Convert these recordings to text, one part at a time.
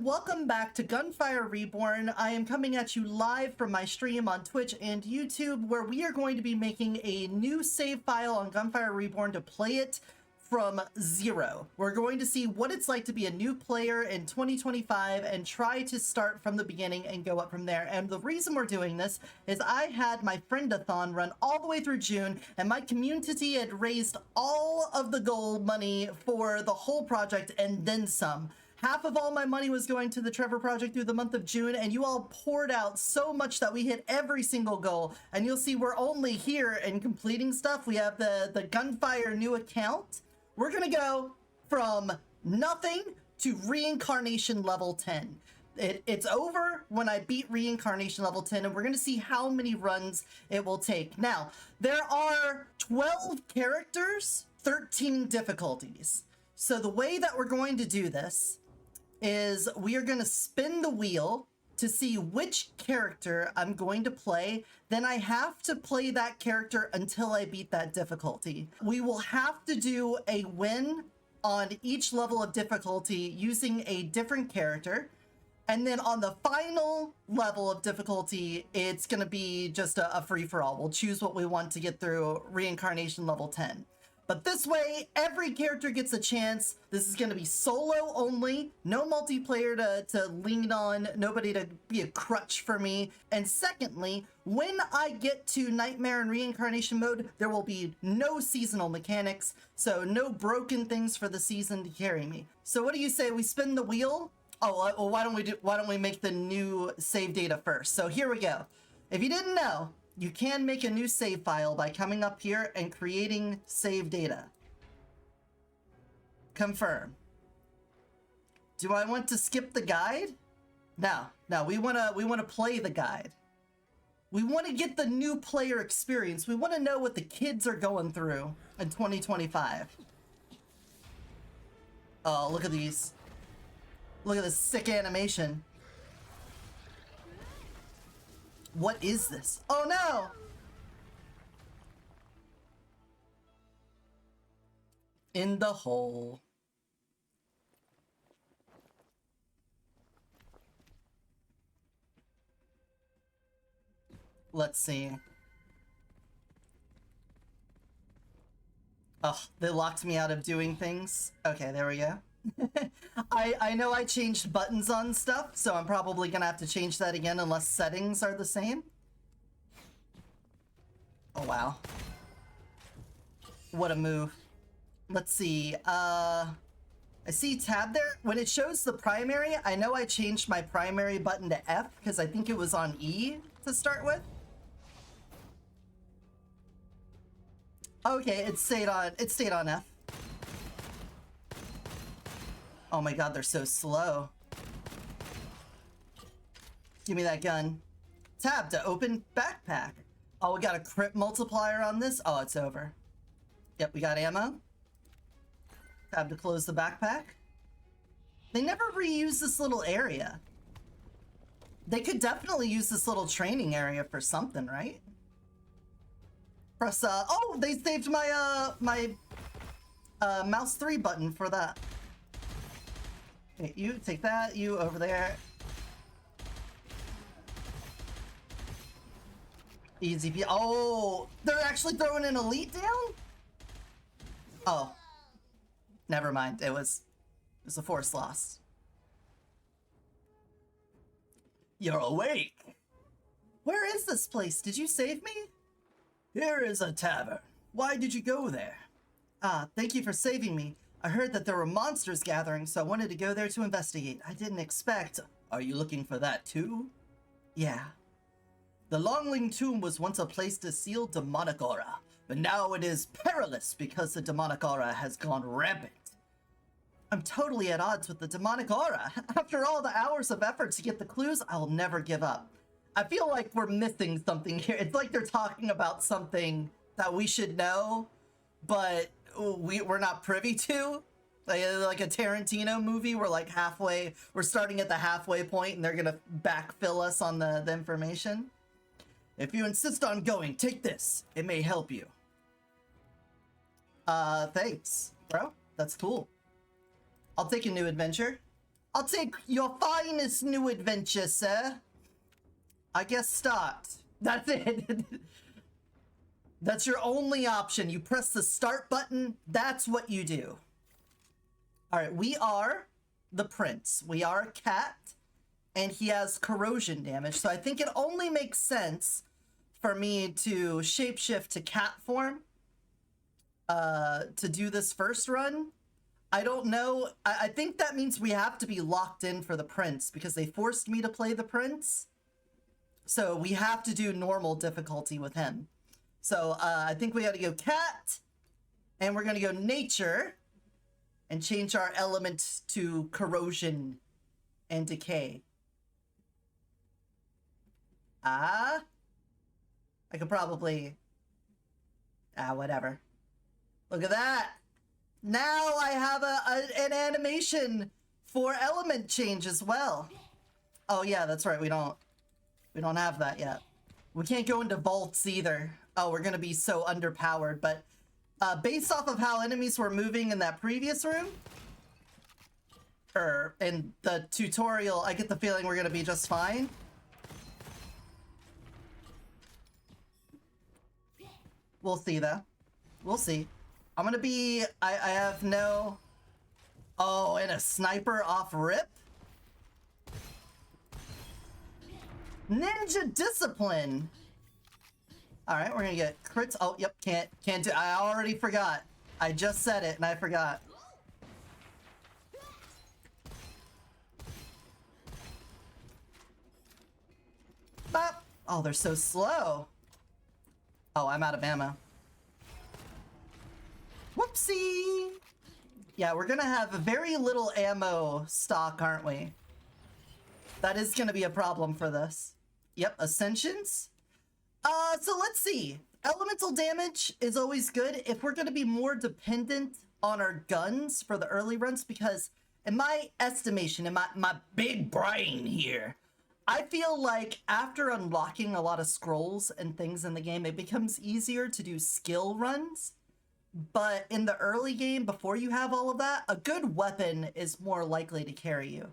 Welcome back to Gunfire Reborn. I am coming at you live from my stream on Twitch and YouTube, where we are going to be making a new save file on Gunfire Reborn to play it from zero. We're going to see what it's like to be a new player in 2025 and try to start from the beginning and go up from there. And the reason we're doing this is I had my friend-a-thon run all the way through June, and my community had raised all of the goal money for the whole project and then some. Half of all my money was going to the Trevor Project through the month of June, and you all poured out so much that we hit every single goal. And you'll see we're only here and completing stuff. We have the Gunfire new account. We're gonna go from nothing to reincarnation level 10. It's over when I beat reincarnation level 10, and we're gonna see how many runs it will take. Now, there are 12 characters, 13 difficulties. So the way that we're going to do this is we are going to spin the wheel to see which character I'm going to play. Then I have to play that character until I beat that difficulty. We will have to do a win on each level of difficulty using a different character. And then on the final level of difficulty, it's going to be just a free-for-all. We'll choose what we want to get through reincarnation level 10. But this way, every character gets a chance. This is going to be solo only, no multiplayer to lean on, nobody to be a crutch for me. And secondly, when I get to Nightmare and Reincarnation mode, there will be no seasonal mechanics, so no broken things for the season to carry me. So what do you say we spin the wheel? Oh, well, why don't we make the new save data first? So here we go. If you didn't know, you can make a new save file by coming up here and creating save data. Confirm. Do I want to skip the guide? No, we want to play the guide. We want to get the new player experience. We want to know what the kids are going through in 2025. Oh, look at these. Look at this sick animation. What is this? Oh no! In the hole. Let's see. Oh, they locked me out of doing things. Okay, there we go. I know I changed buttons on stuff, so I'm probably gonna have to change that again unless settings are the same. Oh wow. What a move. Let's see, I see tab there. When it shows the primary, I know I changed my primary button to F because I think it was on E to start with. Okay, it stayed on F. Oh my god, they're so slow. Give me that gun. Tab to open backpack. Oh, we got a crit multiplier on this? Oh, it's over. Yep, we got ammo. Tab to close the backpack. They never reuse this little area. They could definitely use this little training area for something, right? Press, oh, they saved my, mouse 3 button for that. Okay, you take that, you over there. Easy peasy. Oh, they're actually throwing an elite down? Oh. Never mind. It was a force loss. You're awake. Where is this place? Did you save me? Here is a tavern. Why did you go there? Ah, thank you for saving me. I heard that there were monsters gathering, so I wanted to go there to investigate. I didn't expect... Are you looking for that too? Yeah. The Longling Tomb was once a place to seal demonic aura, but now it is perilous because the demonic aura has gone rampant. I'm totally at odds with the demonic aura. After all the hours of effort to get the clues, I'll never give up. I feel like we're missing something here. It's like they're talking about something that we should know, but we're not privy to. Like a Tarantino movie, we're like halfway, we're starting at the halfway point and they're gonna backfill us on the information. If you insist on going, take this. It may help you. Thanks, bro. That's cool. I'll take a new adventure. I'll take your finest new adventure, sir. I guess start. That's it. That's your only option. You press the start button. That's what you do. All right, we are the prince. We are a cat, and he has corrosion damage. So I think it only makes sense for me to shapeshift to cat form to do this first run. I don't know. I think that means we have to be locked in for the prince because they forced me to play the prince. So we have to do normal difficulty with him. So I think we got to go cat, and we're going to go nature and change our element to corrosion and decay. I could probably... whatever. Look at that. Now I have an animation for element change as well. Oh yeah, that's right. We don't have that yet. We can't go into vaults either. Oh, we're gonna be so underpowered. But based off of how enemies were moving in that previous room, or in the tutorial, I get the feeling we're gonna be just fine. We'll see though. We'll see. I'm gonna be, I have no... Oh, and a sniper off rip? Ninja discipline! Alright, we're gonna get crits. Oh, yep, can't do... I already forgot. I just said it and I forgot. Bop! Oh, they're so slow. Oh, I'm out of ammo. Whoopsie! Yeah, we're gonna have very little ammo stock, aren't we? That is gonna be a problem for this. Yep, ascensions. So let's see. Elemental damage is always good if we're gonna be more dependent on our guns for the early runs, because in my estimation, in my big brain here, I feel like after unlocking a lot of scrolls and things in the game, it becomes easier to do skill runs. But in the early game, before you have all of that, a good weapon is more likely to carry you.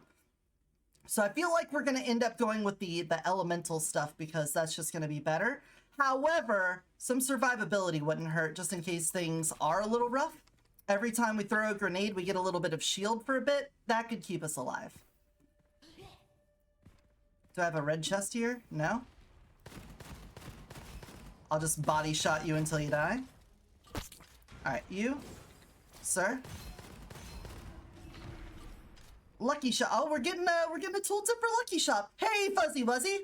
So I feel like we're going to end up going with the elemental stuff because that's just going to be better. However, some survivability wouldn't hurt just in case things are a little rough. Every time we throw a grenade, we get a little bit of shield for a bit. That could keep us alive. Do I have a red chest here? No? I'll just body shot you until you die. Alright, you, sir. Lucky shot. Oh, we're getting a tooltip for Lucky Shop. Hey, Fuzzy Wuzzy.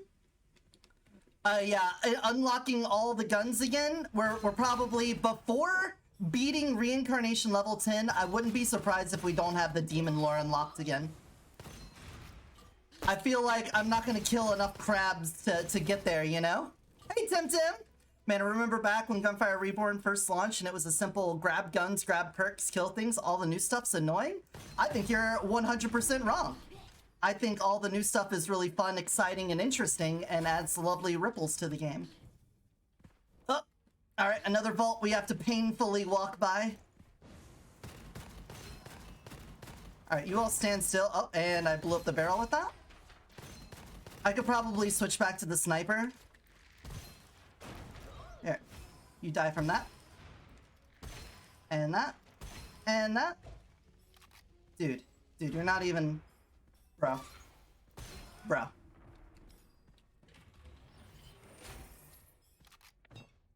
Yeah, unlocking all the guns again. We're probably, before beating reincarnation level 10, I wouldn't be surprised if we don't have the demon lore unlocked again. I feel like I'm not gonna kill enough crabs to get there, you know? Hey, Tim Tim. Man, I remember back when Gunfire Reborn first launched and it was a simple grab guns, grab perks, kill things, all the new stuff's annoying? I think you're 100% wrong. I think all the new stuff is really fun, exciting, and interesting and adds lovely ripples to the game. Oh, alright, another vault we have to painfully walk by. Alright, you all stand still. Oh, and I blew up the barrel with that. I could probably switch back to the sniper. Here, you die from that. And that. And that. Dude, you're not even... Bro.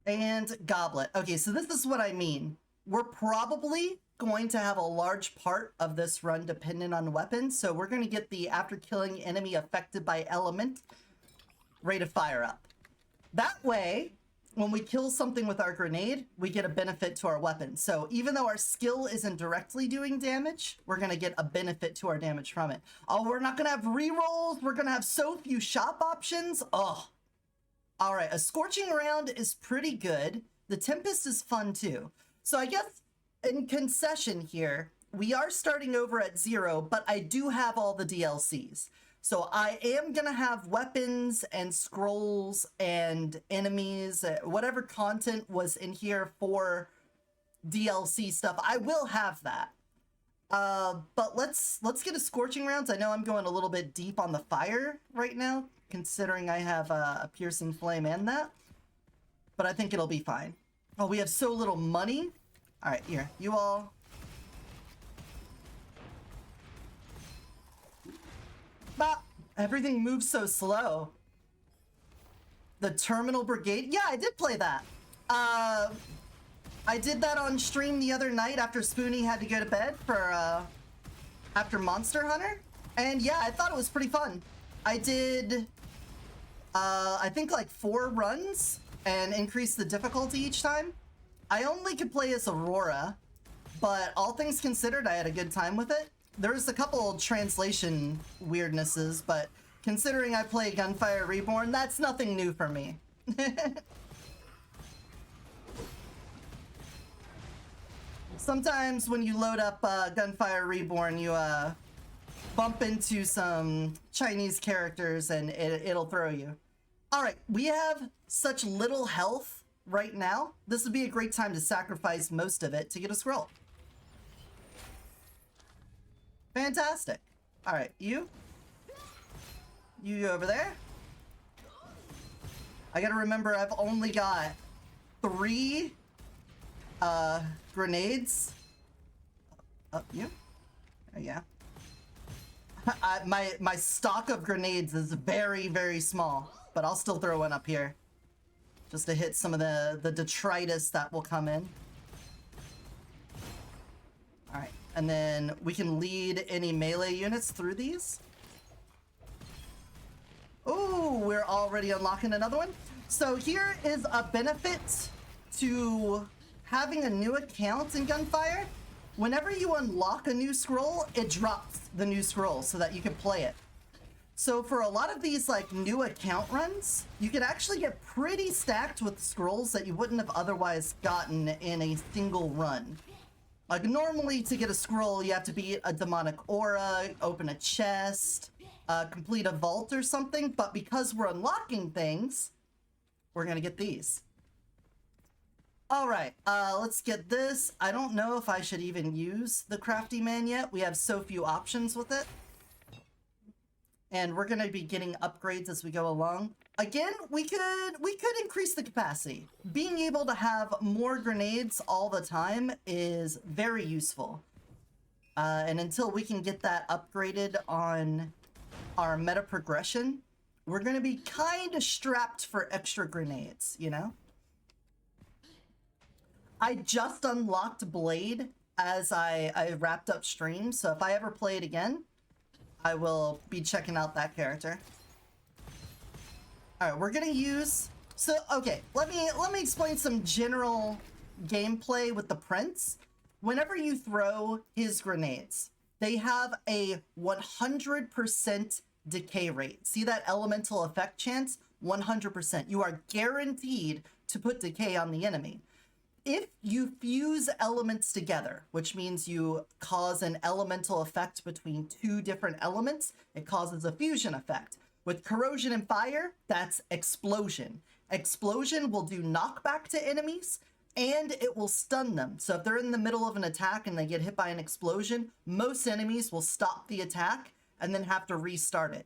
And goblet. Okay, so this is what I mean. We're probably going to have a large part of this run dependent on weapons, so we're going to get the after killing enemy affected by element rate of fire up. That way, when we kill something with our grenade, we get a benefit to our weapon. So even though our skill isn't directly doing damage, we're going to get a benefit to our damage from it. Oh, we're not going to have rerolls. We're going to have so few shop options. Oh. All right, a Scorching Round is pretty good. The Tempest is fun too. So I guess in concession here, we are starting over at 0, but I do have all the DLCs. So I am going to have weapons and scrolls and enemies, whatever content was in here for DLC stuff, I will have that. But let's get a scorching rounds. I know I'm going a little bit deep on the fire right now, considering I have a piercing flame and that. But I think it'll be fine. Oh, we have so little money. All right, here, you all. Bah, everything moves so slow. The Terminal Brigade. Yeah, I did play that. I did that on stream the other night after Spoonie had to go to bed for after Monster Hunter. And yeah, I thought it was pretty fun. I did I think like 4 runs and increased the difficulty each time. I only could play as Aurora, but all things considered, I had a good time with it. There's a couple translation weirdnesses, but considering I play Gunfire Reborn, that's nothing new for me. Sometimes when you load up Gunfire Reborn, you bump into some Chinese characters and it'll throw you. All right, we have such little health right now. This would be a great time to sacrifice most of it to get a scroll. Fantastic. All right, you over there. I gotta remember I've only got 3 grenades. Oh, you? Oh, yeah. My stock of grenades is very, very small, but I'll still throw one up here just to hit some of the detritus that will come in. All right, and then we can lead any melee units through these. Oh, we're already unlocking another one. So here is a benefit to having a new account in Gunfire. Whenever you unlock a new scroll, it drops the new scroll so that you can play it. So for a lot of these like new account runs, you can actually get pretty stacked with scrolls that you wouldn't have otherwise gotten in a single run. Like normally to get a scroll, you have to beat a demonic aura, open a chest, complete a vault or something, but because we're unlocking things, we're gonna get these. All right, let's get this. I don't know if I should even use the Crafty Man yet. We have so few options with it. And we're gonna be getting upgrades as we go along. Again, we could increase the capacity. Being able to have more grenades all the time is very useful. And until we can get that upgraded on our meta progression, we're gonna be kind of strapped for extra grenades, you know? I just unlocked Blade as I wrapped up stream, so if I ever play it again, I will be checking out that character. All right, we're gonna use, so okay, let me explain some general gameplay with the Prince. Whenever you throw his grenades, they have a 100% decay rate. See that elemental effect chance? 100%. You are guaranteed to put decay on the enemy. If you fuse elements together, which means you cause an elemental effect between 2 different elements, it causes a fusion effect. With corrosion and fire, that's explosion. Explosion will do knockback to enemies, and it will stun them. So if they're in the middle of an attack and they get hit by an explosion, most enemies will stop the attack and then have to restart it.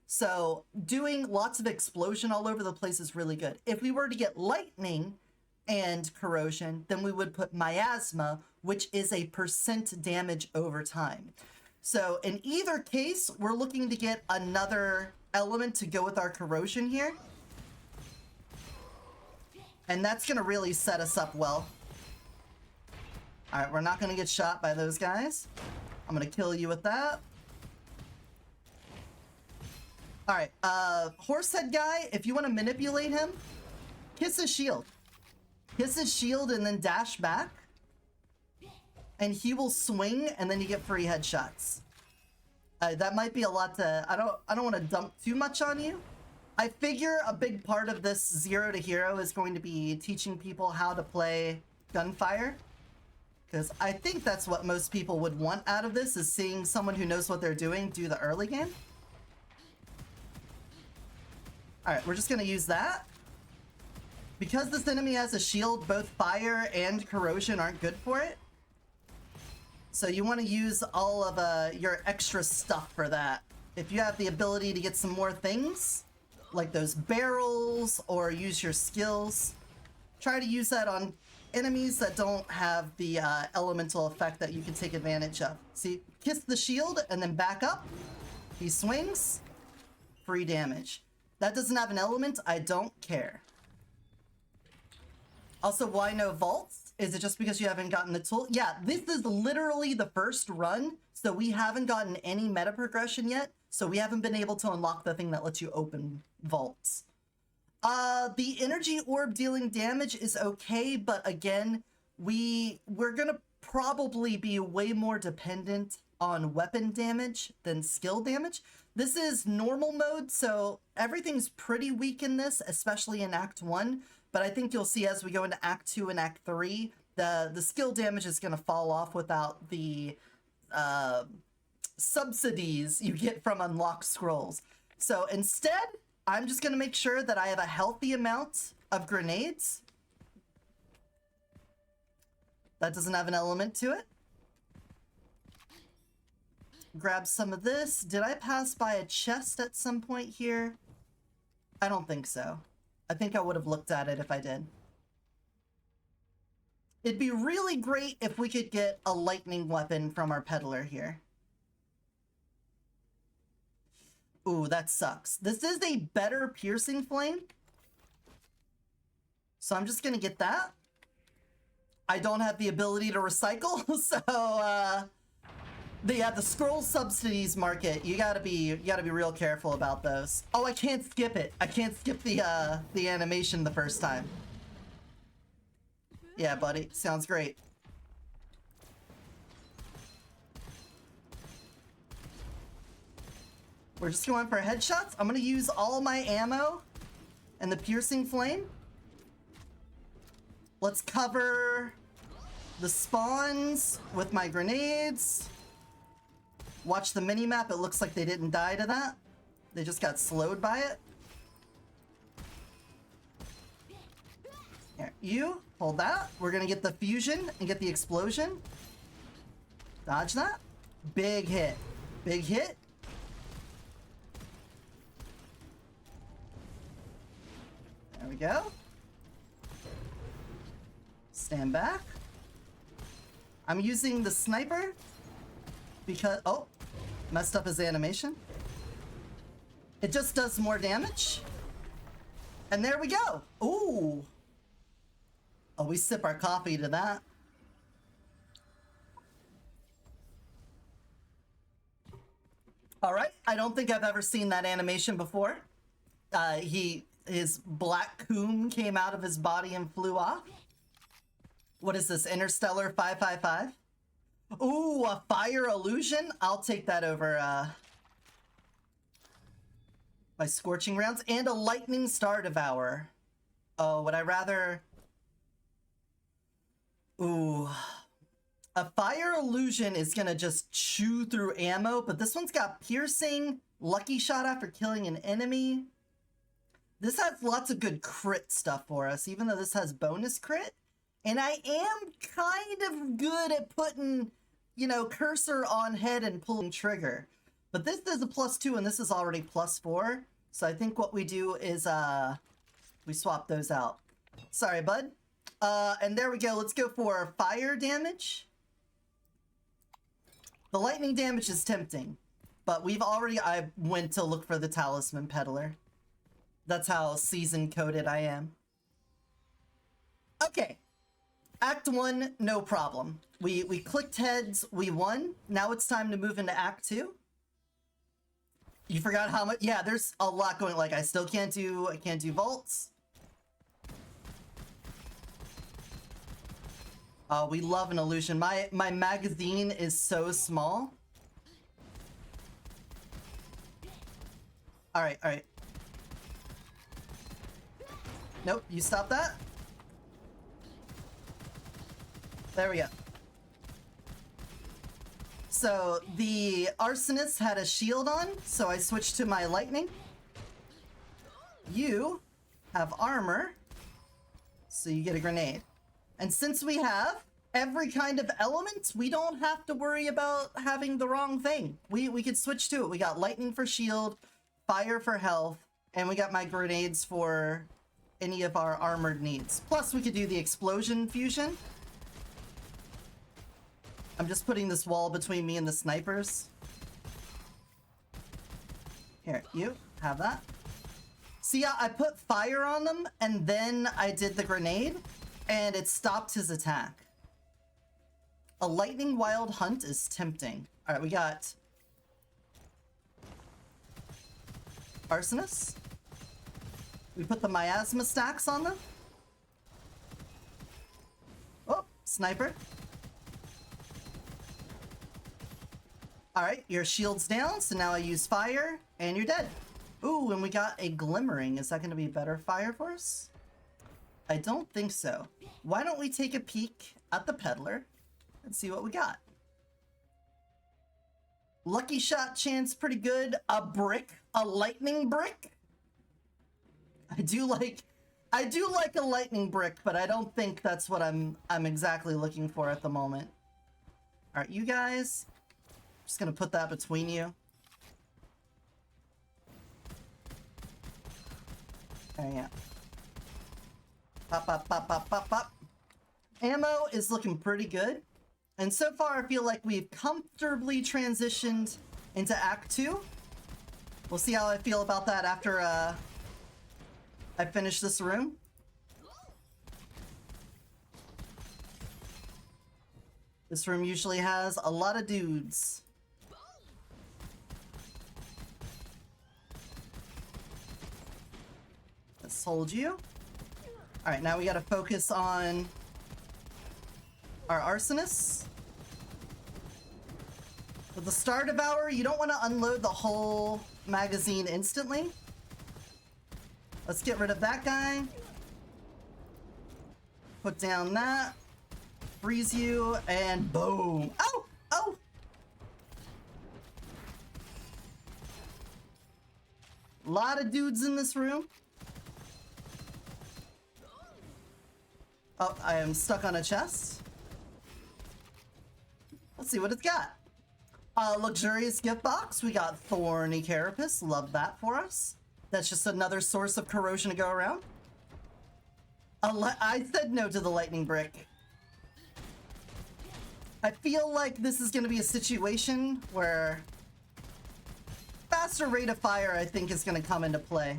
So doing lots of explosion all over the place is really good. If we were to get lightning and corrosion, then we would put miasma, which is a % damage over time. So in either case, we're looking to get another element to go with our corrosion here. And that's gonna really set us up well. All right, we're not gonna get shot by those guys. I'm gonna kill you with that. All right, Horsehead guy, if you wanna manipulate him, kiss his shield. Kiss his shield and then dash back. And he will swing and then you get free headshots. That might be a lot to, I don't want to dump too much on you. I figure a big part of this 0 to hero is going to be teaching people how to play Gunfire. Because I think that's what most people would want out of this, is seeing someone who knows what they're doing do the early game. Alright, we're just going to use that. Because this enemy has a shield, both fire and corrosion aren't good for it. So you want to use all of your extra stuff for that. If you have the ability to get some more things, like those barrels, or use your skills, try to use that on enemies that don't have the elemental effect that you can take advantage of. See, kiss the shield and then back up. He swings, free damage. That doesn't have an element, I don't care. Also, why no vaults? Is it just because you haven't gotten the tool? Yeah, this is literally the first run, so we haven't gotten any meta progression yet, so we haven't been able to unlock the thing that lets you open vaults. The energy orb dealing damage is okay, but again, we're gonna probably be way more dependent on weapon damage than skill damage. This is normal mode, so everything's pretty weak in this, especially in Act 1, but I think you'll see as we go into Act 2 and Act 3, the skill damage is gonna fall off without the subsidies you get from unlocked scrolls. So instead, I'm just gonna make sure that I have a healthy amount of grenades. That doesn't have an element to it. Grab some of this. Did I pass by a chest at some point here? I don't think so. I think I would have looked at it if I did. It'd be really great if we could get a lightning weapon from our peddler here. Ooh, that sucks. This is a better piercing flame. So I'm just gonna get that. I don't have the ability to recycle, so the scroll subsidies market, you gotta be real careful about those. Oh, I can't skip it. I can't skip the animation the first time. Yeah, buddy, sounds great. We're just going for headshots. I'm gonna use all my ammo and the piercing flame. Let's cover the spawns with my grenades. Watch the mini-map. It looks like they didn't die to that. They just got slowed by it. Here, you hold that. We're gonna get the fusion and get the explosion. Dodge that. Big hit. Big hit. There we go. Stand back. I'm using the sniper because, oh, messed up his animation. It just does more damage. And there we go. Ooh. Oh, we sip our coffee to that. All right. I don't think I've ever seen that animation before. His black coom came out of his body and flew off. What is this? Interstellar 555? Ooh, a fire illusion? I'll take that over my scorching rounds. And a lightning star devourer. Oh, would I rather... Ooh. A fire illusion is gonna just chew through ammo, but this one's got piercing, lucky shot after killing an enemy. This has lots of good crit stuff for us, even though this has bonus crit. And I am kind of good at putting, you know, cursor on head and pulling trigger. But this is a +2 and this is already +4. So I think what we do is we swap those out. Sorry, bud. And there we go. Let's go for fire damage. The lightning damage is tempting, but I went to look for the talisman peddler. That's how season coded I am. Okay. Act 1, no problem. We clicked heads, we won. Now it's time to move into Act 2. You forgot how much? Yeah, there's a lot going. Like, I still can't do vaults. Oh, we love an illusion. My magazine is so small. All right. Nope, you stop that. There we go. So the arsonist had a shield on, so I switched to my lightning. You have armor, so you get a grenade. And since we have every kind of element, we don't have to worry about having the wrong thing. We could switch to it. We got lightning for shield, fire for health, and we got my grenades for any of our armored needs. Plus, we could do the explosion fusion. I'm just putting this wall between me and the snipers. Here, you have that. See, I put fire on them, and then I did the grenade, and it stopped his attack. A lightning wild hunt is tempting. All right, we got Arsonist. We put the miasma stacks on them. Oh, sniper. All right, your shield's down, so now I use fire, and you're dead. Ooh, and we got a glimmering. Is that going to be better fire for us? I don't think so. Why don't we take a peek at the peddler and see what we got? Lucky shot chance, pretty good. A brick, a lightning brick. I do like a lightning brick, but I don't think that's what I'm exactly looking for at the moment. All right, you guys. Just gonna put that between you. There you go. Pop, pop, pop, pop, pop, pop. Ammo is looking pretty good. And so far, I feel like we've comfortably transitioned into Act 2. We'll see how I feel about that after I finish this room. This room usually has a lot of dudes. Let's hold you. All right, now we got to focus on our arsonists. With the Star Devourer, you don't want to unload the whole magazine instantly. Let's get rid of that guy. Put down that. Freeze you, and boom. Oh! Oh! A lot of dudes in this room. Oh, I am stuck on a chest. Let's see what it's got. Luxurious gift box. We got Thorny Carapace. Love that for us. That's just another source of corrosion to go around. I said no to the lightning brick. I feel like this is going to be a situation where faster rate of fire, I think, is going to come into play.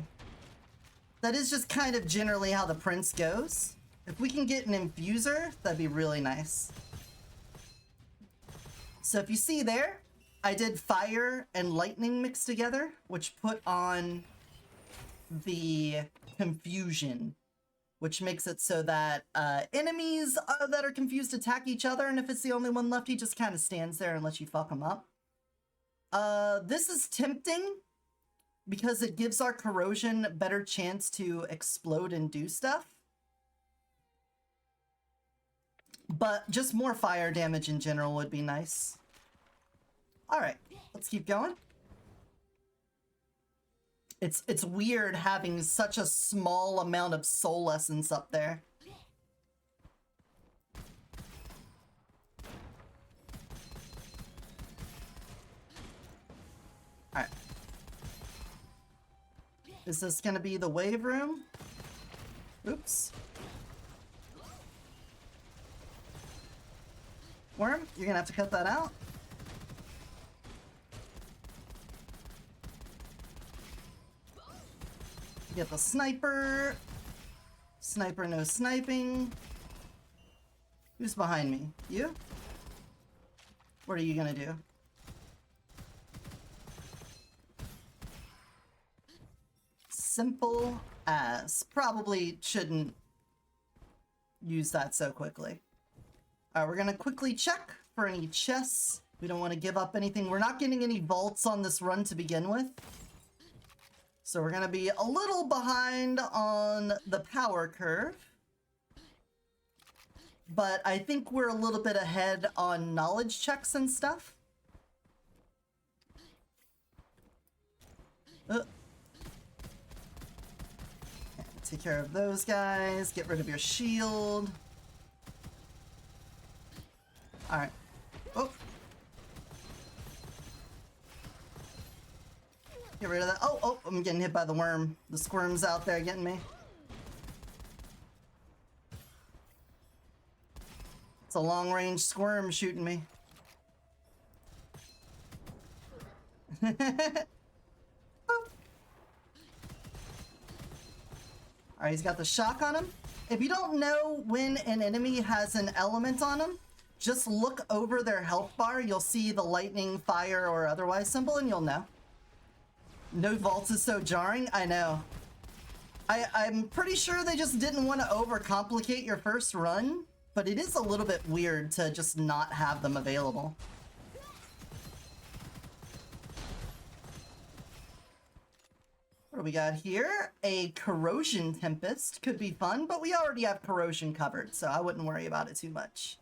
That is just kind of generally how the Prince goes. If we can get an infuser, that'd be really nice. So if you see there, I did fire and lightning mixed together, which put on the confusion, which makes it so that enemies that are confused attack each other, and if it's the only one left, he just kind of stands there and lets you fuck him up. This is tempting because it gives our corrosion a better chance to explode and do stuff. But just more fire damage in general would be nice. Alright, let's keep going. It's weird having such a small amount of soul essence up there. Alright. Is this gonna be the wave room? Oops. Worm, you're gonna have to cut that out. Get the sniper. Sniper, no sniping. Who's behind me? You? What are you gonna do? Simple as. Probably shouldn't use that so quickly. We're gonna quickly check for any chests. We don't want to give up anything. We're not getting any vaults on this run to begin with. So we're gonna be a little behind on the power curve. But I think we're a little bit ahead on knowledge checks and stuff. Take care of those guys. Get rid of your shield. Alright. Oh. Get rid of that. Oh, oh, I'm getting hit by the worm. The squirm's out there getting me. It's a long-range squirm shooting me. Alright, he's got the shock on him. If you don't know when an enemy has an element on him, just look over their health bar. You'll see the lightning, fire, or otherwise symbol, and you'll know. No vaults is so jarring. I know. I'm pretty sure they just didn't want to overcomplicate your first run, but it is a little bit weird to just not have them available. What do we got here? A Corrosion Tempest. Could be fun, but we already have Corrosion covered, so I wouldn't worry about it too much.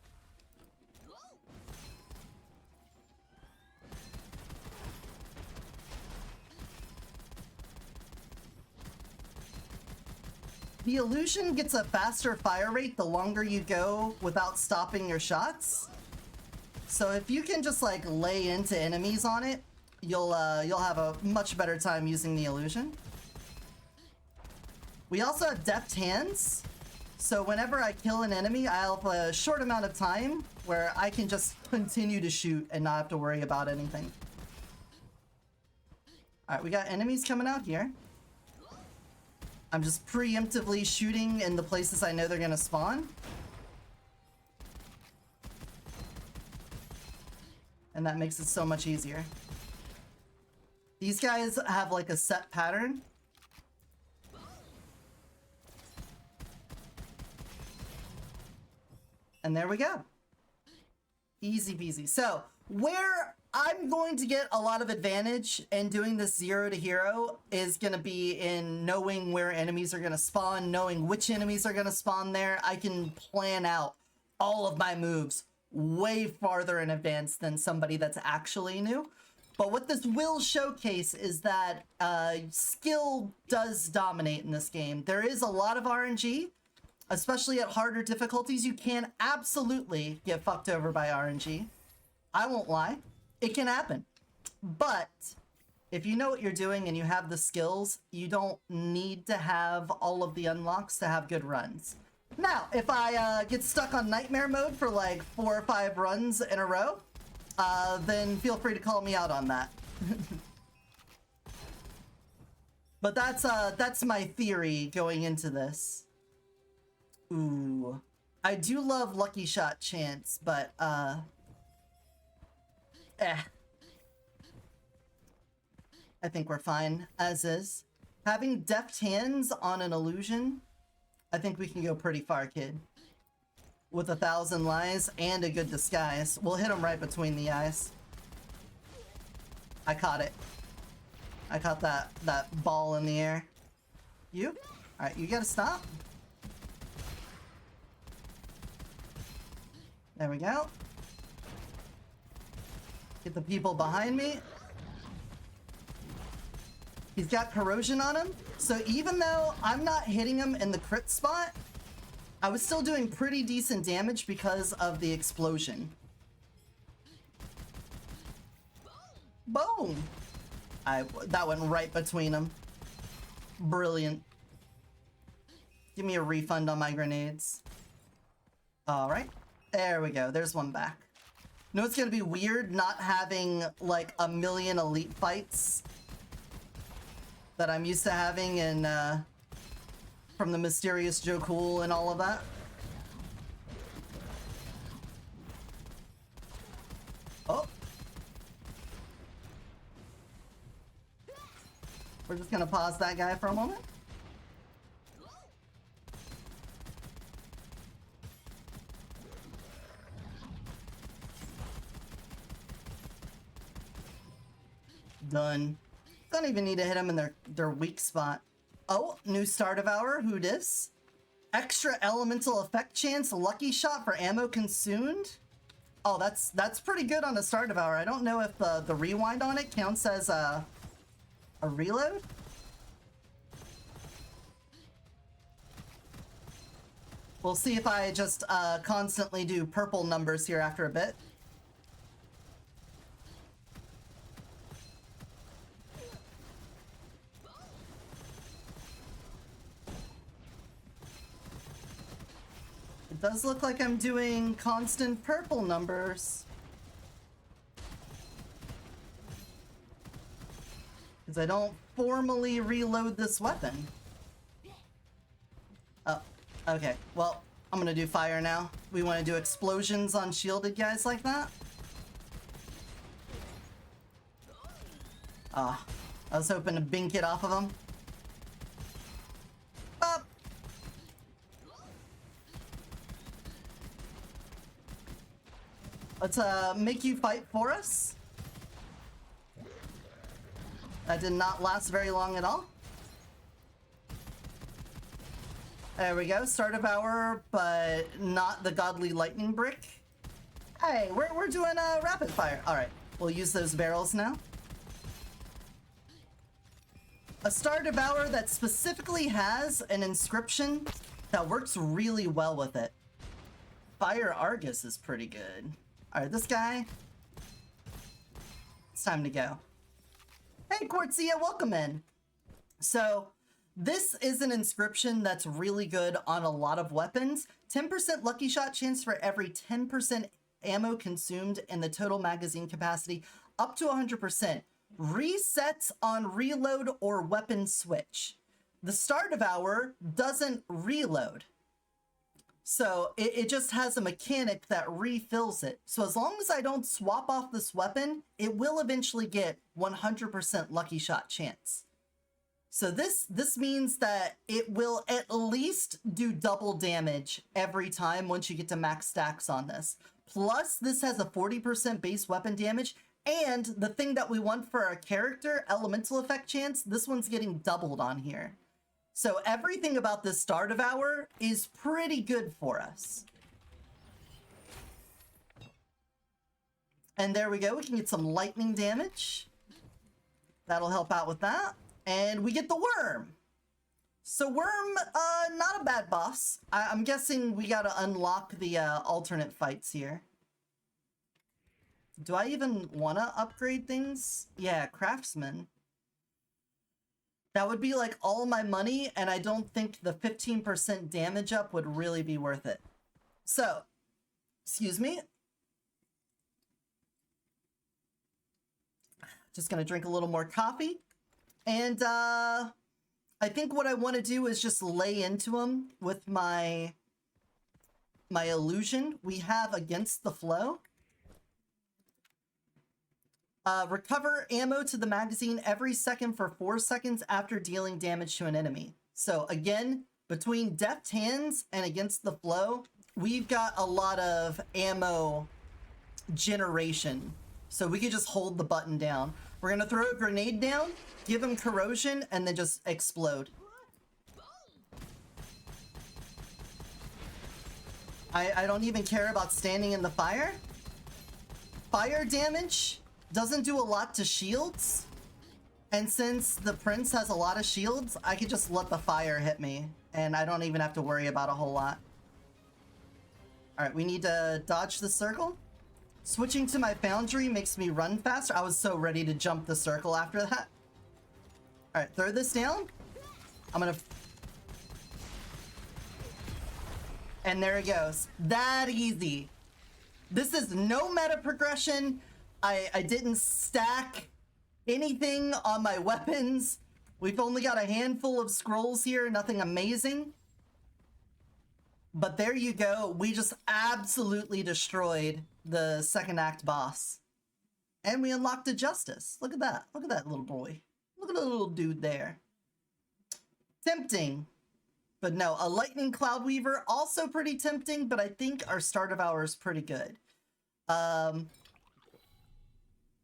The illusion gets a faster fire rate the longer you go without stopping your shots. So if you can just like lay into enemies on it, you'll have a much better time using the illusion. We also have deft hands. So whenever I kill an enemy, I'll have a short amount of time where I can just continue to shoot and not have to worry about anything. All right, we got enemies coming out here. I'm just preemptively shooting in the places I know they're gonna spawn. And that makes it so much easier. These guys have like a set pattern. And there we go. Easy peasy. So, where I'm going to get a lot of advantage in doing this 0 to hero is going to be in knowing where enemies are going to spawn, knowing which enemies are going to spawn there. I can plan out all of my moves way farther in advance than somebody that's actually new. But what this will showcase is that skill does dominate in this game. There is a lot of RNG, especially at harder difficulties. You can absolutely get fucked over by RNG. I won't lie. It can happen. But if you know what you're doing and you have the skills, you don't need to have all of the unlocks to have good runs. Now, if I get stuck on nightmare mode for like 4 or 5 runs in a row, then feel free to call me out on that. But that's my theory going into this. Ooh. I do love Lucky Shot chance, but I think we're fine as is. Having deft hands on an illusion, I think we can go pretty far, kid. With 1,000 lies and a good disguise. We'll hit him right between the eyes. I caught it. I caught that ball in the air. You? Alright, you gotta stop. There we go. Get the people behind me. He's got corrosion on him. So even though I'm not hitting him in the crit spot, I was still doing pretty decent damage because of the explosion. Boom! That went right between them. Brilliant. Give me a refund on my grenades. Alright. There we go. There's one back. You know it's gonna be weird not having like a million elite fights that I'm used to having in from the Mysterious Joe Cool and all of that. Oh. We're just gonna pause that guy for a moment. Done. Don't even need to hit them in their weak spot. Oh, new Star Devourer, Eotidiss. Extra elemental effect chance, lucky shot for ammo consumed. Oh, that's pretty good on a Star Devourer. I don't know if the rewind on it counts as a reload. We'll see if I just constantly do purple numbers here after a bit. It does look like I'm doing constant purple numbers. Because I don't formally reload this weapon. Oh, okay. Well, I'm gonna do fire now. We want to do explosions on shielded guys like that. Ah, I was hoping to bink it off of them. Up. Let's make you fight for us. That did not last very long at all. There we go, start of hour, but not the godly lightning brick. Hey, we're doing a rapid fire. All right, we'll use those barrels now. A star devourer that specifically has an inscription that works really well with it. Fire Argus is pretty good. All right, this guy. It's time to go. Hey, Quartzia, welcome in. So this is an inscription that's really good on a lot of weapons. 10% lucky shot chance for every 10% ammo consumed in the total magazine capacity, up to 100%. Resets on reload or weapon switch. The Star Devourer doesn't reload. So it just has a mechanic that refills it. So as long as I don't swap off this weapon, it will eventually get 100% lucky shot chance. So this means that it will at least do double damage every time once you get to max stacks on this. Plus, this has a 40% base weapon damage, and the thing that we want for our character, elemental effect chance, this one's getting doubled on here. So everything about this Star Devourer is pretty good for us. And there we go, we can get some lightning damage. That'll help out with that. And we get the Worm. So Worm, not a bad boss. I'm guessing we gotta unlock the alternate fights here. Do I even wanna upgrade things? Yeah, Craftsman. That would be like all my money, and I don't think the 15% damage up would really be worth it. So, excuse me. Just gonna drink a little more coffee. And I think what I want to do is just lay into him with my illusion. We have Against the Flow. Recover ammo to the magazine every second for 4 seconds after dealing damage to an enemy. So again, between Deft Hands and Against the Flow, we've got a lot of ammo generation. So we could just hold the button down. We're gonna throw a grenade down, give him corrosion, and then just explode. I don't even care about standing in the fire. Fire damage doesn't do a lot to shields. And since the prince has a lot of shields, I could just let the fire hit me. And I don't even have to worry about a whole lot. Alright, we need to dodge the circle. Switching to my foundry makes me run faster. I was so ready to jump the circle after that. Alright, throw this down. I'm gonna... And there it goes. That easy. This is no meta progression. I didn't stack anything on my weapons. We've only got a handful of scrolls here, nothing amazing. But there you go. We just absolutely destroyed the second act boss. And we unlocked a Justice. Look at that. Look at that little boy. Look at the little dude there. Tempting. But no, a Lightning Cloud Weaver, also pretty tempting, but I think our Star Devourer is pretty good.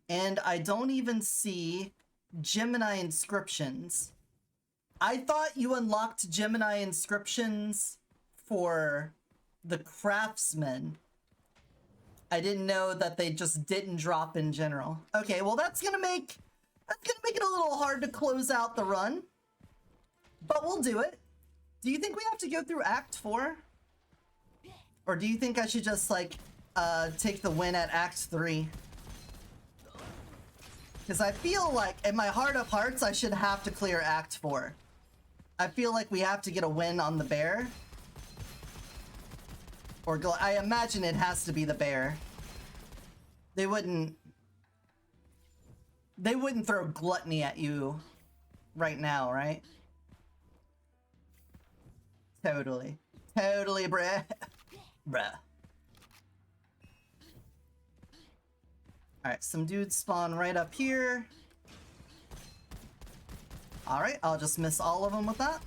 And I don't even see Gemini Inscriptions. I thought you unlocked Gemini Inscriptions for the Craftsman. I didn't know that they just didn't drop in general. Okay, well that's gonna make it a little hard to close out the run. But we'll do it. Do you think we have to go through Act 4? Or do you think I should just, like, take the win at Act 3? Because I feel like, in my heart of hearts, I should have to clear Act 4. I feel like we have to get a win on the bear. Or I imagine it has to be the bear. They wouldn't throw gluttony at you right now, right? Totally. Totally, bruh. Bruh. Alright, some dudes spawn right up here. Alright, I'll just miss all of them with that.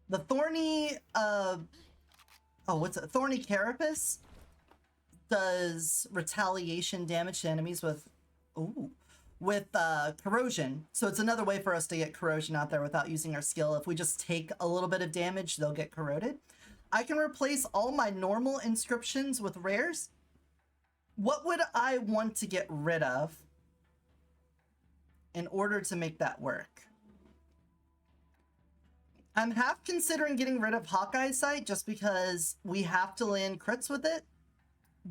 The thorny, what's it? Thorny Carapace does retaliation damage to enemies with, corrosion. So it's another way for us to get corrosion out there without using our skill. If we just take a little bit of damage, they'll get corroded. I can replace all my normal inscriptions with rares. What would I want to get rid of in order to make that work? I'm half considering getting rid of Hawkeye's Sight just because we have to land crits with it,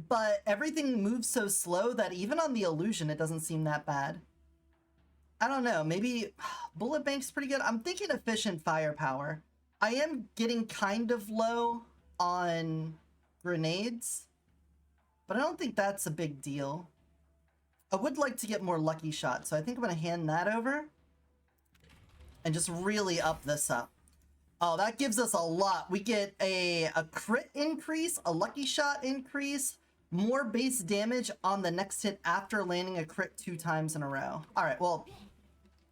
but everything moves so slow that even on the illusion, it doesn't seem that bad. I don't know, maybe Bullet Bank's pretty good. I'm thinking efficient firepower. I am getting kind of low on grenades, but I don't think that's a big deal. I would like to get more lucky shots, so I think I'm gonna hand that over and just really up this up. Oh, that gives us a lot. We get a crit increase, a lucky shot increase, more base damage on the next hit after landing a crit 2 times in a row. All right, well,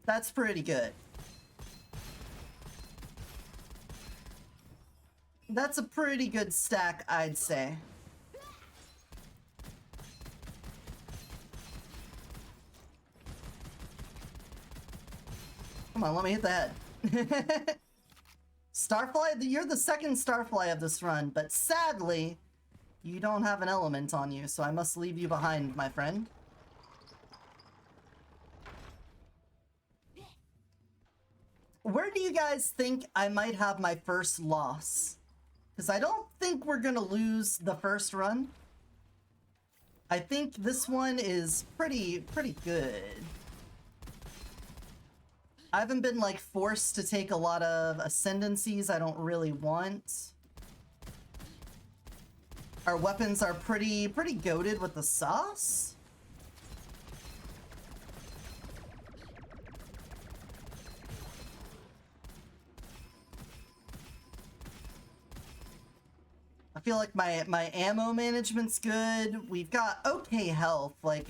that's pretty good. That's a pretty good stack, I'd say. Come on, let me hit the head. Starfly, you're the second Starfly of this run, but sadly, you don't have an element on you, so I must leave you behind, my friend. Where do you guys think I might have my first loss? Because I don't think we're gonna lose the first run. I think this one is pretty good. I haven't been, like, forced to take a lot of ascendancies I don't really want. Our weapons are pretty goated with the sauce. I feel like my ammo management's good. We've got okay health, like,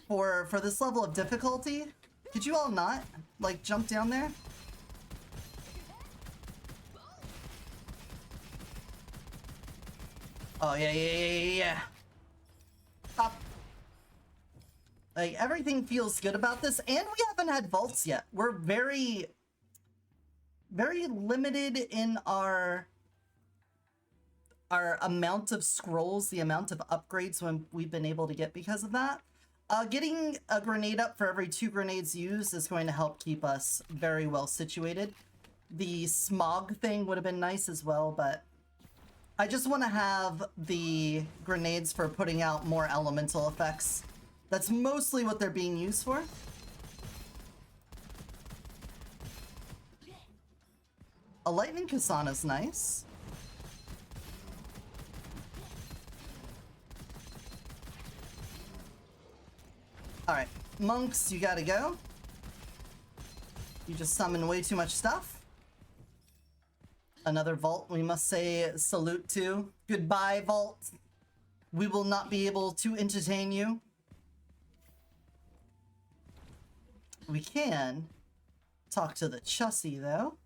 for this level of difficulty. Could you all not, like, jump down there? Oh, yeah. Stop. Like, everything feels good about this, and we haven't had vaults yet. We're very limited in our amount of scrolls, the amount of upgrades we've been able to get because of that. Getting a grenade up for every 2 grenades used is going to help keep us very well situated. The smog thing would have been nice as well, but I just want to have the grenades for putting out more elemental effects. That's mostly what they're being used for. A lightning Kasana's nice. Alright, monks, you gotta go. You just summon way too much stuff. Another vault we must say salute to. Goodbye, vault. We will not be able to entertain you. We can talk to the Chussie, though.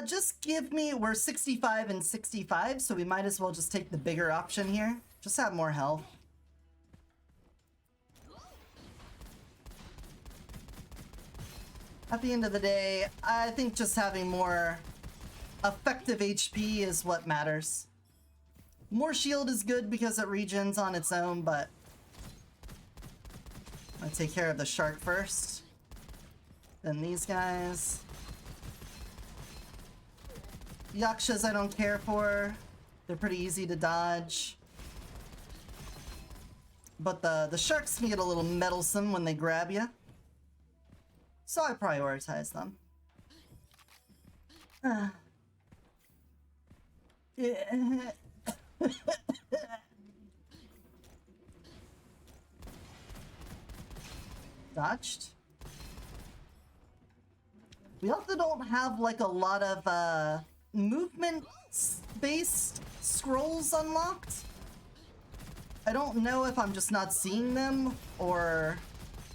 Just give me... We're 65 and 65, so we might as well just take the bigger option here. Just have more health. At the end of the day, I think just having more effective HP is what matters. More shield is good because it regens on its own, but I'll take care of the shark first. Then these guys. Yakshas I don't care for. They're pretty easy to dodge. But the sharks can get a little meddlesome when they grab you. So I prioritize them. Yeah. Dodged. We also don't have like a lot of movement-based scrolls unlocked. I don't know if I'm just not seeing them or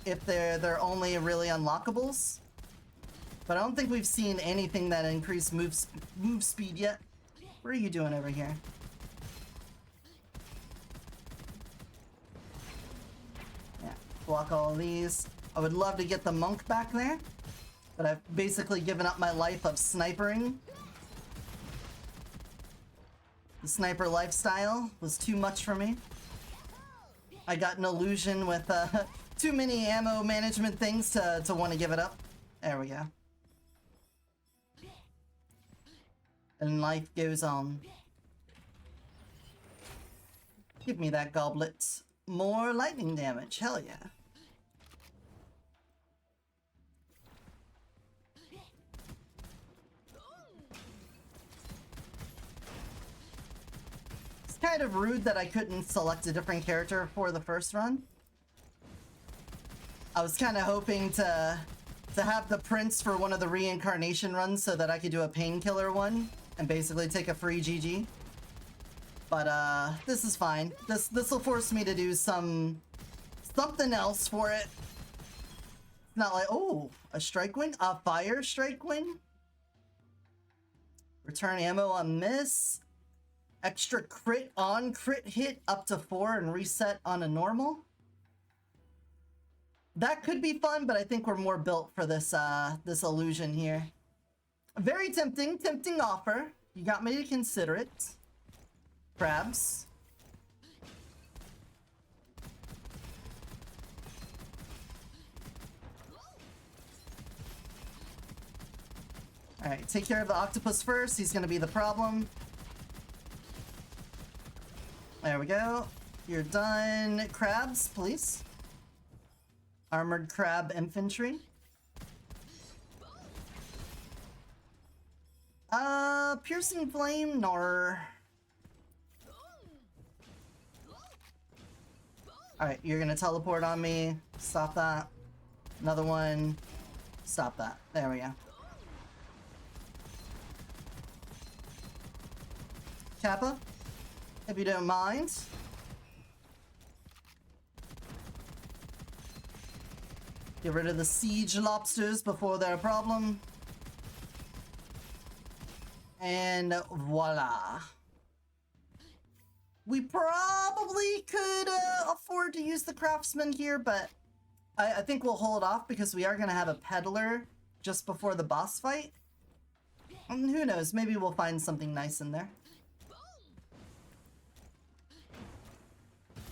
if they're only really unlockables. But I don't think we've seen anything that increased move speed yet. What are you doing over here? Yeah, block all of these. I would love to get the monk back there, but I've basically given up my life of snipering. The sniper lifestyle was too much for me. I got an illusion with too many ammo management things to want to give it up. There we go. And life goes on. Give me that goblet. More lightning damage, hell yeah. It's kind of rude that I couldn't select a different character for the first run. I was kind of hoping to have the prince for one of the reincarnation runs so that I could do a painkiller one and basically take a free GG. But this is fine. This will force me to do something else for it. Not like, oh, a strike win? A fire strike win? Return ammo on this. Extra crit on crit hit up to 4 and reset on a normal. That could be fun, but I think we're more built for this this illusion here. Very tempting offer. You got me to consider it. Crabs. Alright, take care of the octopus first. He's gonna be the problem. There we go. You're done. Crabs, please. Armored crab infantry. Piercing flame, nor. Alright, you're gonna teleport on me. Stop that. Another one. Stop that. There we go. Kappa, if you don't mind. Get rid of the siege lobsters before they're a problem. And voila. We probably could afford to use the craftsman here, but I think we'll hold off because we are going to have a peddler just before the boss fight. And who knows, maybe we'll find something nice in there.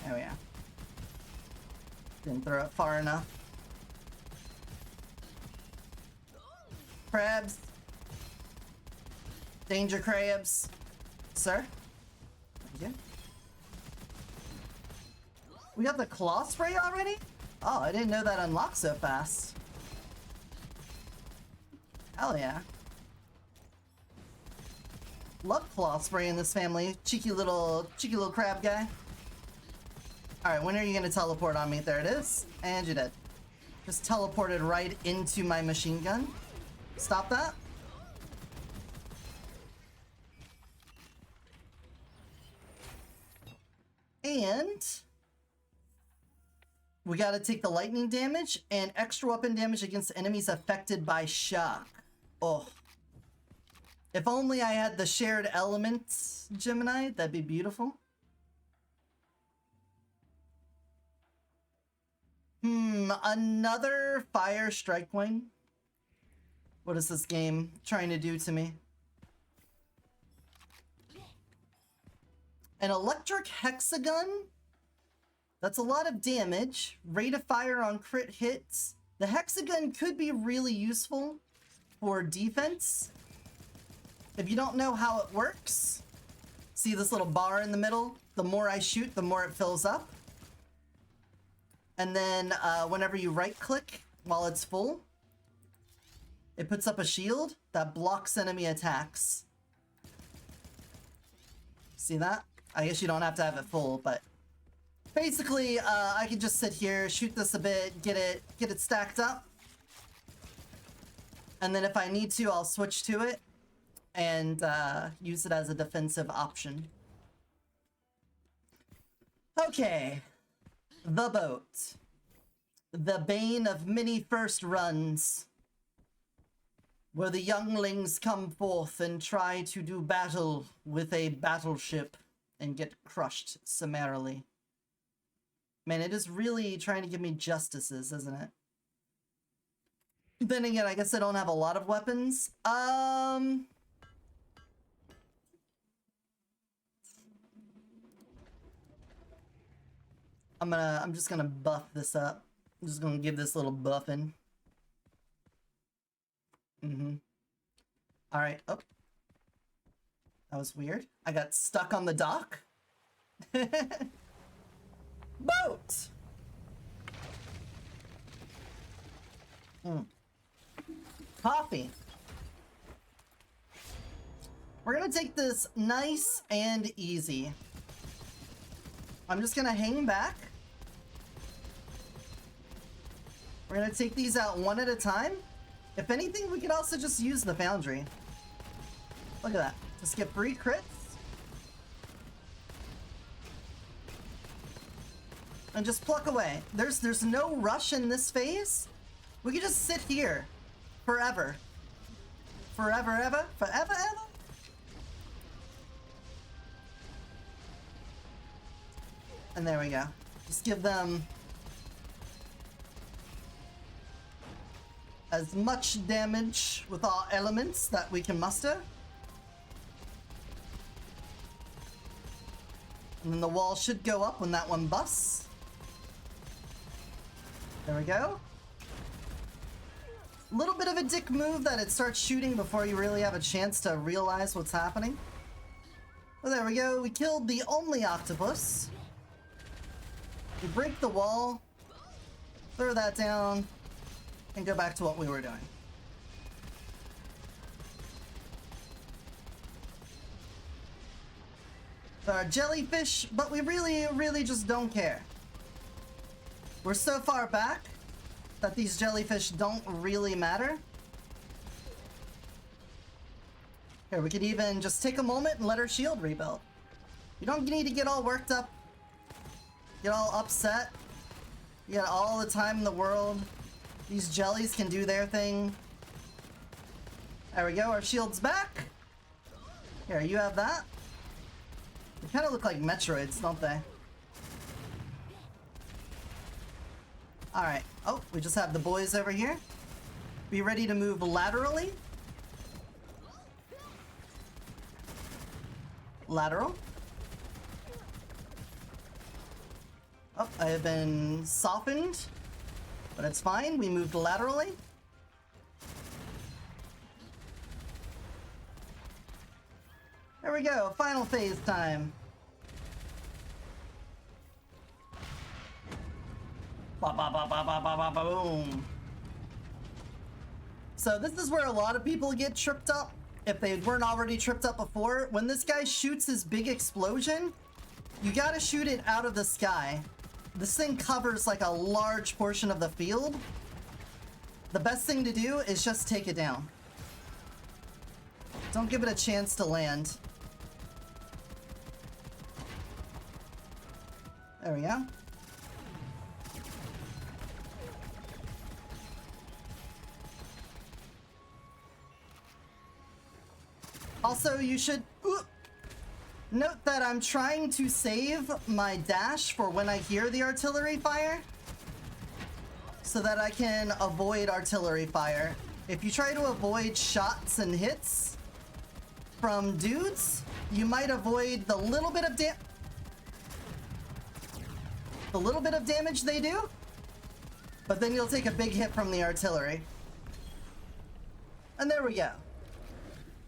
There we go. Didn't throw it far enough. Crabs. Danger crabs. Sir? Thank you. We got the claw spray already? Oh, I didn't know that unlocked so fast. Hell yeah. Love claw spray in this family. Cheeky little crab guy. Alright, when are you gonna teleport on me? There it is. And you did. Just teleported right into my machine gun. Stop that. And we gotta take the lightning damage and extra weapon damage against enemies affected by shock. Oh. If only I had the shared elements, Gemini, that'd be beautiful. Another fire strike wing. What is this game trying to do to me? An electric hexagon? That's a lot of damage. Rate of fire on crit hits. The hexagon could be really useful for defense. If you don't know how it works, see this little bar in the middle? The more I shoot, the more it fills up. And then whenever you right click while it's full, it puts up a shield that blocks enemy attacks. See that? I guess you don't have to have it full, but basically I can just sit here, shoot this a bit, get it stacked up. And then if I need to, I'll switch to it and use it as a defensive option. Okay. The boat. The bane of many first runs. Where the younglings come forth and try to do battle with a battleship and get crushed summarily. Man, it is really trying to give me justices, isn't it? Then again, I guess I don't have a lot of weapons. I'm just gonna buff this up. I'm just gonna give this little buffing. Alright, oh. That was weird. I got stuck on the dock. Boat! Coffee. We're gonna take this nice and easy. I'm just gonna hang back. We're gonna take these out one at a time. If anything, we could also just use the foundry. Look at that. Just get free crits. And just pluck away. There's no rush in this phase. We could just sit here forever. Forever, ever? Forever, ever? And there we go. Just give them as much damage with all elements that we can muster. And then the wall should go up when that one busts. There we go. A little bit of a dick move that it starts shooting before you really have a chance to realize what's happening. Well, there we go. We killed the only octopus. We break the wall. Throw that down. And go back to what we were doing. There are jellyfish, but we really just don't care. We're so far back that these jellyfish don't really matter. Here, we could even just take a moment and let our shield rebuild. You don't need to get all worked up, get all upset. You got all the time in the world. These jellies can do their thing. There we go, our shield's back. Here, you have that. They kind of look like Metroids, don't they? Alright. Oh, we just have the boys over here. Be ready to move laterally. Lateral. Oh, I have been softened. But it's fine, we moved laterally. There we go, final phase time. Ba ba ba ba ba ba ba boom. So this is where a lot of people get tripped up, if they weren't already tripped up before. When this guy shoots his big explosion, you gotta shoot it out of the sky. This thing covers like a large portion of the field. The best thing to do is just take it down. Don't give it a chance to land. There we go. Also, you should note that I'm trying to save my dash for when I hear the artillery fire, so that I can avoid artillery fire. If you try to avoid shots and hits from dudes, you might avoid the little bit of damage they do, but then you'll take a big hit from the artillery. And there we go.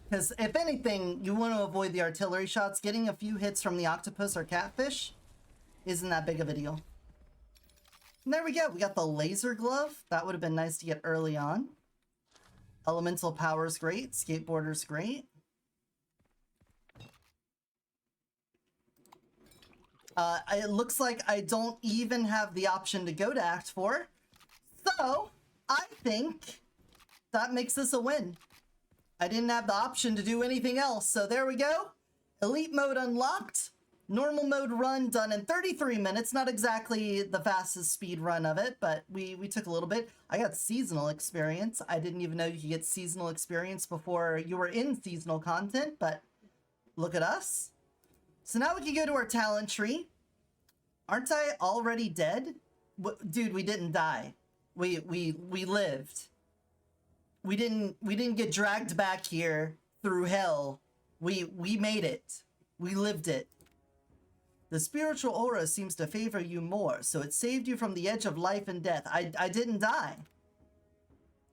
Because if anything, you want to avoid the artillery shots. Getting a few hits from the octopus or catfish isn't that big of a deal. And there we go. We got the laser glove. That would have been nice to get early on. Elemental power's great. Skateboarder's great. It looks like I don't even have the option to go to Act 4. So, I think that makes this a win. I didn't have the option to do anything else, so there we go. Elite mode unlocked. Normal mode run done in 33 minutes. Not exactly the fastest speed run of it, but we took a little bit. I got seasonal experience. I didn't even know you could get seasonal experience before you were in seasonal content, but look at us. So now we can go to our talent tree. Aren't I already dead? Dude, we didn't die. We lived. We didn't get dragged back here through hell. We made it. We lived it. The spiritual aura seems to favor you more, so it saved you from the edge of life and death. I didn't die.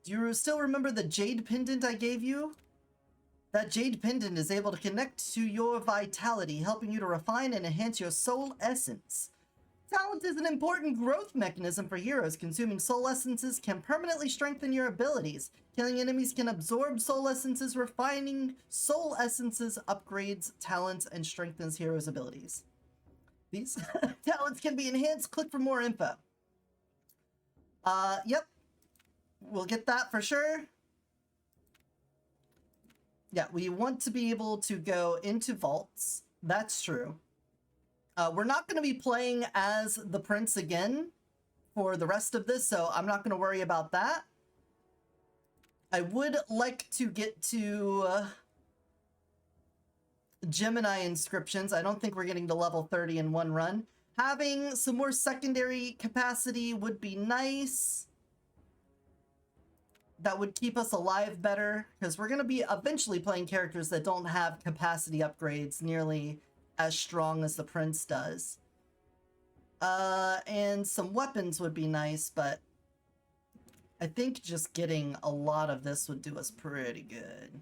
Do you still remember the jade pendant I gave you? That jade pendant is able to connect to your vitality, helping you to refine and enhance your soul essence. Talent is an important growth mechanism for heroes. Consuming soul essences can permanently strengthen your abilities. Killing enemies can absorb soul essences. Refining soul essences upgrades talents and strengthens heroes' abilities. These talents can be enhanced. Click for more info. Yep. We'll get that for sure. Yeah, we want to be able to go into vaults. That's true. We're not going to be playing as the prince again for the rest of this, so I'm not going to worry about that. I would like to get to Gemini inscriptions. I don't think we're getting to level 30 in one run. Having some more secondary capacity would be nice. That would keep us alive better, because we're going to be eventually playing characters that don't have capacity upgrades nearly as strong as the prince does. And some weapons would be nice, but I think just getting a lot of this would do us pretty good.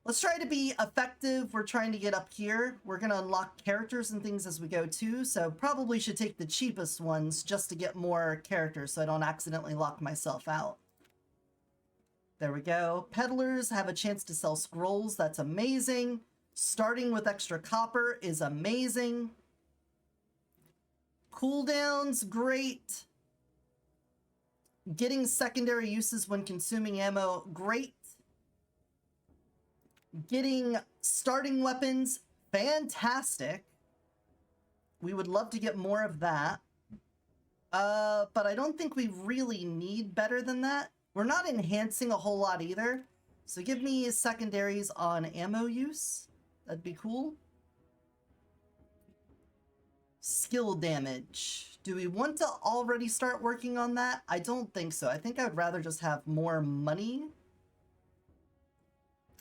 Let's try to be effective. We're trying to get up here. We're going to unlock characters and things as we go too, so probably should take the cheapest ones just to get more characters so I don't accidentally lock myself out. There we go. Peddlers have a chance to sell scrolls. That's amazing. Starting with extra copper is amazing. Cooldowns, great. Getting secondary uses when consuming ammo, great. Getting starting weapons, fantastic. We would love to get more of that. But I don't think we really need better than that. We're not enhancing a whole lot either. So give me secondaries on ammo use. That'd be cool. Skill damage. Do we want to already start working on that? I don't think so. I think I'd rather just have more money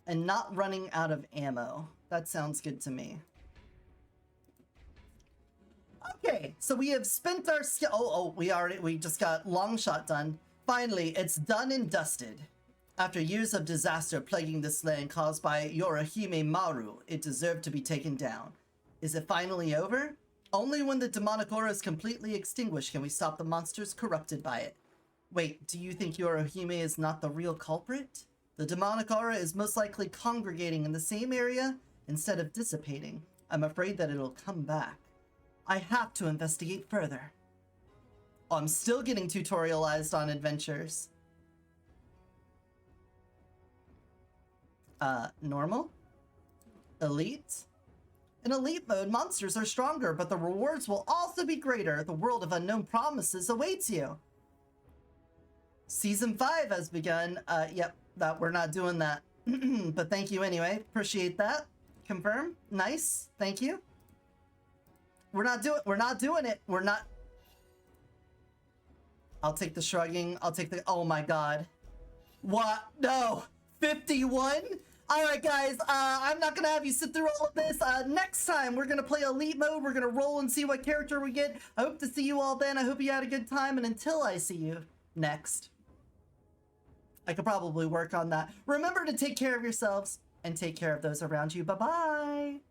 and not running out of ammo. That sounds good to me. Okay, so we have spent our skill. We just got long shot done. Finally, it's done and dusted. After years of disaster plaguing this land caused by Yorahime Maru, it deserved to be taken down. Is it finally over? Only when the demonic aura is completely extinguished can we stop the monsters corrupted by it. Wait, do you think Yorahime is not the real culprit? The demonic aura is most likely congregating in the same area instead of dissipating. I'm afraid that it'll come back. I have to investigate further. Oh, I'm still getting tutorialized on adventures. Normal? Elite? In elite mode, monsters are stronger, but the rewards will also be greater. The world of unknown promises awaits you. Season 5 has begun. Yep, that we're not doing that. But thank you anyway. Appreciate that. Confirm. Nice. Thank you. We're not doing it. We're not. I'll take the shrugging. I'll take the, oh my god. What? No. 51? Alright guys, I'm not gonna have you sit through all of this. Next time, we're gonna play Elite Mode. We're gonna roll and see what character we get. I hope to see you all then. I hope you had a good time, and until I see you next, I could probably work on that. Remember to take care of yourselves, and take care of those around you. Bye-bye.